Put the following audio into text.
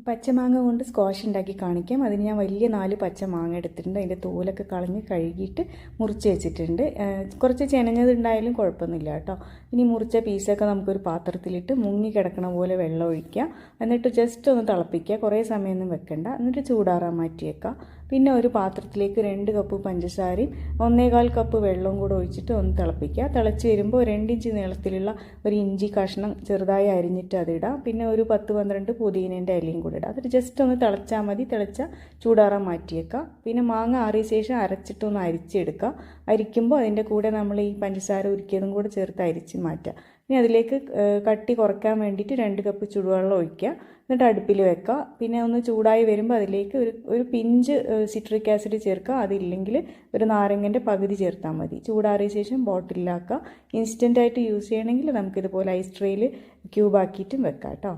പച്ചമാങ്ങ കൊണ്ട് സ്ക്വാഷ് ഉണ്ടാക്കി കാണിക്കാം. അതിന് ഞാൻ വലിയ 4 പച്ചമാങ്ങ എടുത്തിട്ടുണ്ട്. അതിൻ്റെ തോലൊക്കെ കളഞ്ഞ് കഴുകിയിട്ട് മുറിച്ച് വെച്ചിട്ടുണ്ട്. കുറച്ച് ചെനഞ്ഞതുണ്ടായാലും കുഴപ്പമൊന്നുമില്ല കേട്ടോ. ഇനി മുറിച്ച പീസൊക്കെ നമുക്കൊരു പാത്രത്തിലിട്ട് മുങ്ങി കിടക്കണ പോലെ വെള്ളം ഒഴിക്കുക. എന്നിട്ട് ജസ്റ്റ് ഒന്ന് തിളപ്പിക്കുക. കുറേ സമയമൊന്നും വെക്കണ്ട. എന്നിട്ട് ചൂടാറാൻ മാറ്റി വെക്കുക. പിന്നെ ഒരു പാത്രത്തിലേക്ക് 2 കപ്പ് പഞ്ചസാരയും 1.25 കപ്പ് വെള്ളവും കൂടെ ഒഴിച്ചിട്ട് ഒന്ന് തിളപ്പിക്കുക. തിളച്ച് വരുമ്പോൾ 2 ഇഞ്ച് നീളത്തിലുള്ള ഒരു ഇഞ്ചി കഷ്ണം ചെറുതായി അരിഞ്ഞിട്ട് അതിടാം. പിന്നെ ഒരു 10-12 പുതിനേൻ്റെ ഇലയും കൂടെ ഇടാം. അതിട്ട് ജസ്റ്റ് ഒന്ന് തിളച്ചാൽ മതി. തിളച്ചാൽ ചൂടാറാൻ മാറ്റി വെക്കുക. പിന്നെ മാങ്ങ ആറിയ ശേഷം അരച്ചിട്ടൊന്ന് അരിച്ചെടുക്കുക. അരിക്കുമ്പോൾ അതിൻ്റെ കൂടെ നമ്മൾ ഈ പഞ്ചസാര ഉരുക്കിയതും കൂടെ ചേർത്ത് അരിച്ച് മാറ്റുക. ഇനി അതിലേക്ക് കട്ടി കുറയ്ക്കാൻ വേണ്ടിയിട്ട് 2 കപ്പ് ചൂടുവെള്ളം ഒഴിക്കുക. എന്നിട്ട് അടുപ്പിൽ വെക്കുക. പിന്നെ ഒന്ന് ചൂടായി വരുമ്പോൾ അതിലേക്ക് ഒരു പിഞ്ച് സിട്രിക് ആസിഡ് ചേർക്കുക. അതില്ലെങ്കിൽ ഒരു നാരങ്ങൻ്റെ പകുതി ചേർത്താൽ മതി. ചൂടാറിയ ശേഷം ബോട്ടിലാക്കുക. ഇൻസ്റ്റൻ്റായിട്ട് യൂസ് ചെയ്യണമെങ്കിൽ നമുക്കിതുപോലെ ഐസ് ട്രേയിൽ ക്യൂബാക്കിയിട്ടും വെക്കാം കേട്ടോ.